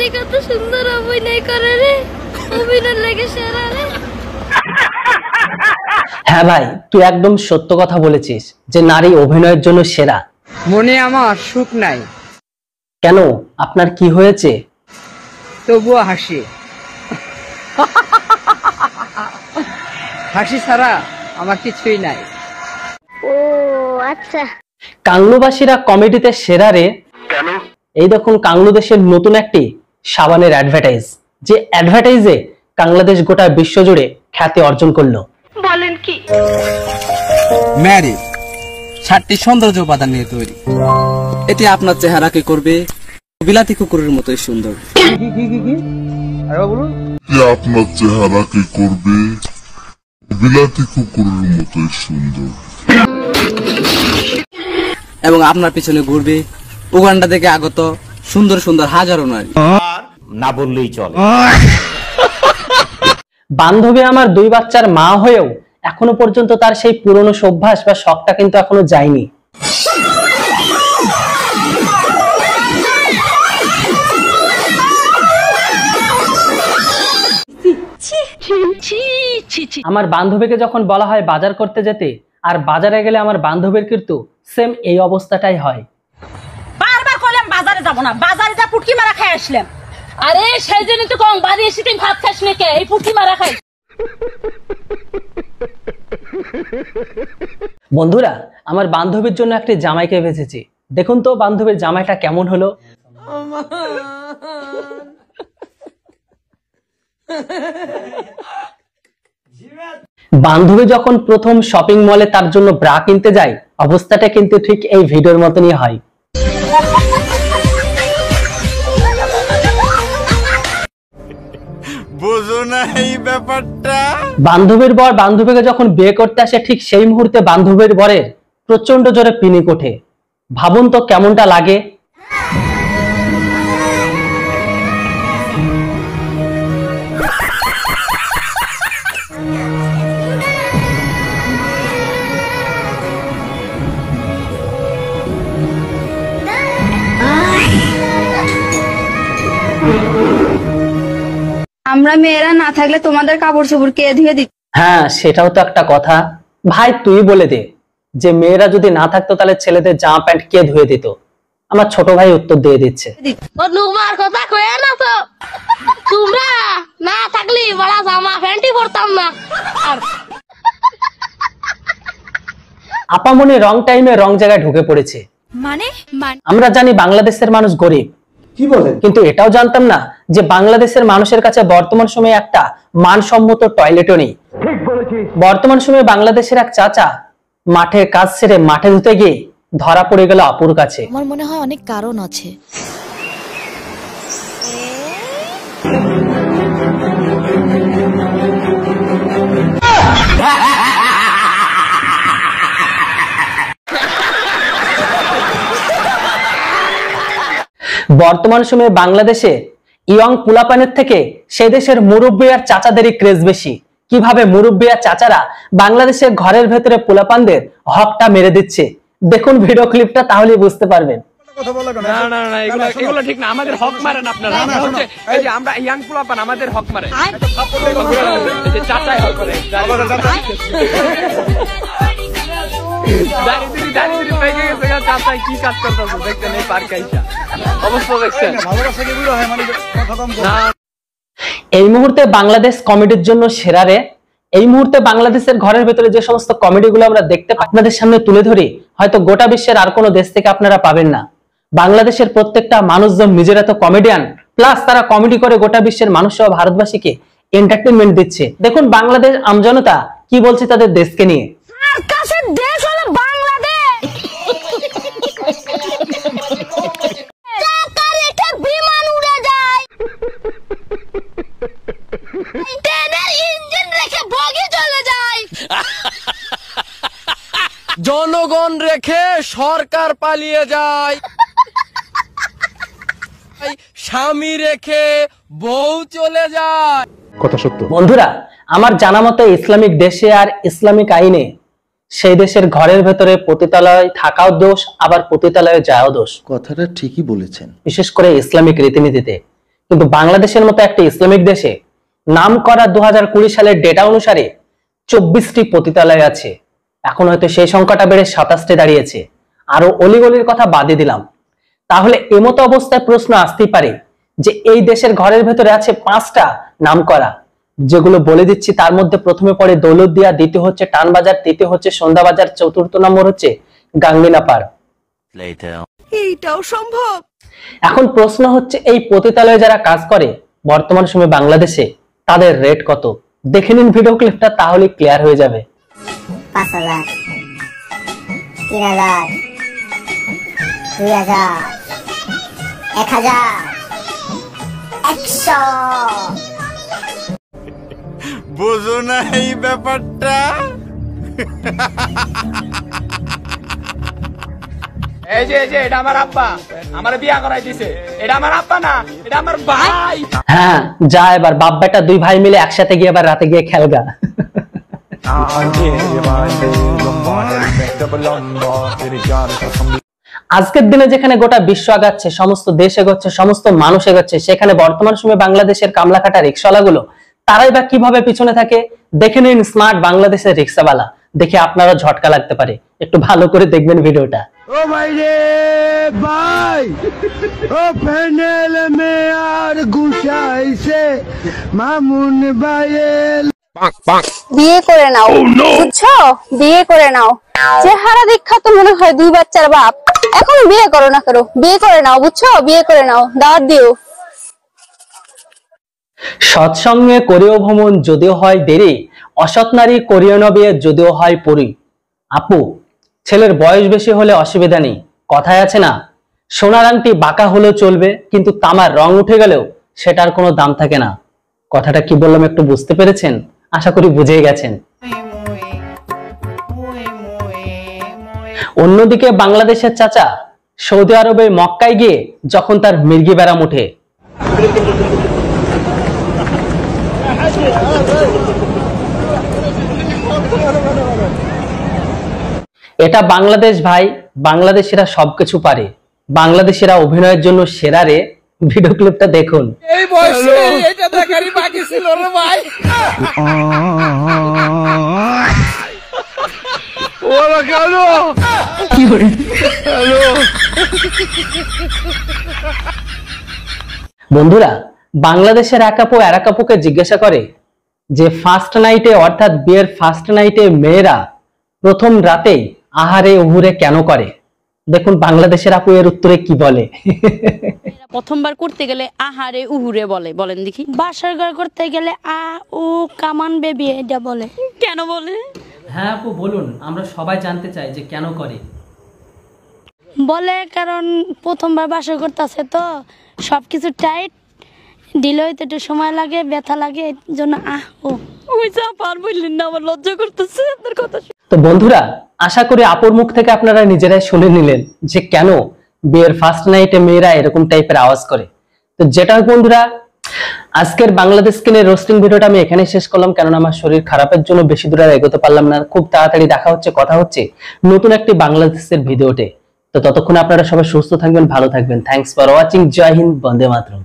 নারী কত সুন্দর অভিনয় করে রে, অভিনয় লেগে সেরা রে। হ্যাঁ ভাই, তুই একদম সত্য কথা বলেছিস যে নারী অভিনয়ের জন্য সেরা। মনে আমার সুখ নাই। কেন, আপনার কি হয়েছে? তবুও হাসি, হাসি ছাড়া আমার কিছুই নাই। ও আচ্ছা। কাংলুবাসীরা কমেডিতে সেরা রে। কেন? এই দেখুন কাংলুদেশের নতুন একটি সাবানের অ্যাডভার্টাইজ, যে অ্যাডভার্টাইজে বাংলাদেশ গোটা বিশ্ব জুড়ে খ্যাতি অর্জন করলো। বলেন কি? ম্যারি 7টি সৌন্দর্য উপাদান নিয়ে তৈরি। এটি আপনার চেহারাকে করবে বিলাতি কুকুরের মতোই সুন্দর। আপনার চেহারাকে করবে বিলাতি কুকুরের মতোই সুন্দর এবং আপনার পিছনে ঘুরবে উগান্ডা থেকে আগত সুন্দর সুন্দর হাজারো নারী। না বললেই চলে। বান্ধবী আমার 2 বাচ্চার মা হয়েও এখনো পর্যন্ত তার সেই পুরনো অভ্যাস বা শখটা কিন্তু এখনো যায়নি। আমার বান্ধবীকে যখন বলা হয় বাজার করতে যেতে, আর বাজারে গেলে আমার বান্ধবীর কিন্তু সেম এই অবস্থাটাই হয়। বারবার কইলাম বাজারে যাব না, বাজারে যা পুটকি মারা খাই আসলাম। আরে সেই জন্য তো কম, বাড়ি এসে তুই ভাত খাস না কে, এই পুটকি মারা খাই। বন্ধুরা, আমার বান্ধবীর জন্য একটি জামাইকে বেঁচেছি। দেখুন তো বান্ধবীর জামাইটা কেমন হলো। বান্ধবী যখন প্রথম শপিং মলে তার জন্য ব্রা কিনতে যায়, অবস্থাটা কিন্তু ঠিক এই ভিডিওর মতনই হয়। বুঝো না এই ব্যাপারটা? বান্ধবীর বর বান্ধবীকে যখন বিয়ে করতে আসে, ঠিক সেই মুহূর্তে বান্ধবীর বরের প্রচন্ড জোরে পিনিক ওঠে। ভাবুন তো কেমনটা লাগে। আমরা মেয়েরা না থাকলে তোমাদের কাপড় চোপড় কে ধুয়ে দিত? হ্যাঁ, সেটাও তো একটা কথা। ভাই তুই বলে দে, যে মেয়েরা যদি না থাকতো তাহলে ছেলেদের জামা প্যান্ট কে ধুয়ে দিত? আমার ছোট ভাই উত্তর দিয়ে দিচ্ছে। নুমার কথা কয়ে না তো, তোমরা না থাকলে বড় জামা প্যান্টই পরতাম না। আপামনি রং টাইমে রং জায়গায় ঢুকে পড়েছে। মানে আমরা জানি বাংলাদেশের মানুষ গরিব, কি বলেন? কিন্তু এটাও জানতাম না যে বাংলাদেশের মানুষের কাছে বর্তমান সময়ে একটা মানসম্মত টয়লেটও নেই। বর্তমান সময়ে বাংলাদেশের এক চাচা মাঠের কাজ ছেড়ে মাঠে ধুতে গিয়ে ধরা পড়ে গেল আপুর কাছে। আমার মনে হয় অনেক কারণ আছে। বর্তমান সময়ে বাংলাদেশে ইয়ং পোলাপানের থেকে সে দেশের মুরব্বী আর চাচাদেরই ক্রেজ বেশি। কিভাবে মুরব্বী আর চাচারা বাংলাদেশের ঘরের ভেতরে পোলাপানদের হকটা মেরে দিচ্ছে, দেখুন ভিডিও ক্লিপটা, তাহলেই বুঝতে পারবেন। না না না, এগুলো ঠিক না। আমাদের হক মারেন আপনারা। এই যে আমরা ইয়াং পোলাপান, আমাদের হক মারে। চাচাই হক করে। কি কাজ করতেছে দেখতেন এই পার্কে আইসা, অবস্থা দেখছেন? এই মুহূর্তে বাংলাদেশ কমেডির জন্য সেরা রে। এই মুহূর্তে বাংলাদেশের ঘরের ভেতরে যে সমস্ত কমেডিগুলো আমরা দেখতে আপনাদের সামনে তুলে ধরি, হয়তো গোটা বিশ্বের আর কোনো দেশ থেকে আপনারা পাবেন না। বাংলাদেশের প্রত্যেকটা মানুষজন নিজেরা তো কমেডিয়ান, প্লাস তারা কমেডি করে গোটা বিশ্বের মানুষ সহ ভারতবাসীকে এন্টারটেইনমেন্ট দিচ্ছে। দেখুন বাংলাদেশ আমজনতা কি বলছে তাদের দেশকে নিয়ে। কাছের দেশ হলো বাংলাদেশ। টাকা রেখে বিমান উড়ে যায়, ট্রেনের ইঞ্জিন রেখে বগি চলে যায়, জনগণ রেখে সরকার পালিয়ে যায়, স্বামী রেখে বউ চলে যায়। কথা সত্য। বন্ধুরা, আমার জানা মতে ইসলামিক দেশে আর ইসলামিক আইনে সেই দেশের ঘরের ভেতরে পতিতালয় থাকাও দোষ, আবার পতিতালয়ে যাওয়াও দোষ। কথাটা ঠিকই বলেছেন। বিশেষ করে ইসলামিক রীতিনীতিতে। কিন্তু বাংলাদেশের মতো একটা ইসলামিক দেশে নাম করা 2020 সালের ডেটা অনুসারে 24টি পতিতালয় আছে। এখন হয়তো সেই সংখ্যাটা বেড়ে 27তে দাঁড়িয়েছে। আরো অলিগলির কথা বাদে দিলাম। তাহলে এমতো অবস্থায় প্রশ্ন আসতেই পারে যে এই দেশের ঘরের ভেতরে আছে 5টা নাম করা, যেগুলো বলে দিচ্ছি। তার মধ্যে প্রথমে পড়ে দৌলতদিয়া, দ্বিতীয় হচ্ছে টানবাজার, তৃতীয় হচ্ছে সন্ধ্যাবাজার, চতুর্থ নম্বর হচ্ছে গাঙ্গিনাপাড়। এইটাও সম্ভব? এখন প্রশ্ন হচ্ছে এই পতিতালয়ে যারা কাজ করে বর্তমান সময়ে বাংলাদেশে তাদের রেট কত? দেখে নিন ভিডিও ক্লিপটা, তাহলে ক্লিয়ার হয়ে যাবে। 5,000, 3,000, 2,000, 1,000, 100। বুঝো না এই ব্যাপারটা? এই যে এটা আমার আব্বা, আমার বিয়া করাই দিছে। এটা আমার আব্বা না, এটা আমার ভাই। হ্যাঁ, যা এবার বাপ বেটা 2 ভাই মিলে একসাথে গিয়ে এবার রাতে গিয়ে খেলগা। আজকের দিনে যেখানে গোটা বিশ্ব আগাচ্ছে, সমস্ত দেশ এগোচ্ছে, সমস্ত মানুষ এগোচ্ছে, সেখানে বর্তমান সময়ে বাংলাদেশের কামলাকাটা রিক্সাওয়ালাগুলো তারাই বা কিভাবে পিছনে থাকে? দেখে নিন স্মার্ট বাংলাদেশের রিক্সাওয়ালা, দেখে আপনারা ঝটকা লাগতে পারে। একটু ভালো করে দেখবেন ভিডিওটা। ও ভাই রে ভাই, ও প্যানেল মে আর গুছাইছে মামুন ভাইয়ের। বিয়ে করে নাও, বুঝছো? বিয়ে করে নাও। চেহারা দেখা তো মনে হয় 2 বাচ্চার বাপ। এখন বিয়ে করো না, করো বিয়ে করে নাও, বুঝছো? বিয়ে করে নাও, দাওয়াত দিও। সৎসঙ্গে করিও ভ্রমণ যদিও হয় দেরি, অসৎ নারী করিও না বিয়ে যদিও হয় পরি। আপু, ছেলের বয়স বেশি হলে অসুবিধা নেই। কথায় আছে না, সোনার আংটি বাঁকা হলেও চলবে, কিন্তু তামার রং উঠে গেলেও সেটার কোনো দাম থাকে না। কথাটা কি বললাম একটু বুঝতে পেরেছেন? আশা করি বুঝেই গেছেন। অন্যদিকে বাংলাদেশের চাচা সৌদি আরবে মক্কায় গিয়ে যখন তার মির্গি ব্যারাম উঠে, এটা বাংলাদেশ ভাই, বাংলাদেশিরা সবকিছু পারে, বাংলাদেশিরা অভিনয়ের জন্য সেরা রে। ভিডিও ক্লিপটা দেখুন। এই বয়সে এটা দেখারই বাকি ছিল রে ভাই। ওরা কেন কি করে? বন্ধুরা, বাংলাদেশের এক আপু আর এক আপুকে জিজ্ঞাসা করে যে ফার্স্ট নাইটে, অর্থাৎ বিয়ের ফার্স্ট নাইটে মেয়েরা প্রথম রাতেই আহারে উহুরে কেন করে? দেখুন বাংলাদেশের আপু এর উত্তরে কি বলে। প্রথমবার করতে গেলে আহারে উহুরে বলে, বলেন দেখি। বাসার ঘর করতে গেলে আ উ কামান বেবি এটা বলে। কেন বলে? হ্যাঁ আপু বলুন, আমরা সবাই জানতে চাই যে কেন করে। বলে কারণ প্রথমবার বাসর করতেছে তো সবকিছু টাইট, ঢিলে হইতে একটু সময় লাগে, ব্যথা লাগে, এর জন্য আহ ও ওই যা পার বললেন না, আমার লজ্জা করতেছে আপনার কথা। তো বন্ধুরা, আশা করি আপুর মুখ থেকে আপনারা নিজেরাই শুনে নিলেন যে কেন বিয়ের ফার্স্ট নাইটে মেয়েরা এরকম টাইপের আওয়াজ করে। তো যেটা বন্ধুরা, আজকের বাংলাদেশ কিনে রোস্টিং ভিডিওটা আমি এখানে শেষ করলাম, কেননা আমার শরীর খারাপের জন্য বেশি দূরে এগোতে পারলাম না। খুব তাড়াতাড়ি দেখা হচ্ছে, কথা হচ্ছে নতুন একটি বাংলাদেশের ভিডিওতে। তো ততক্ষণ আপনারা সবাই সুস্থ থাকবেন, ভালো থাকবেন। Thanks for watching. জয় হিন্দ, বন্দে মাতরম।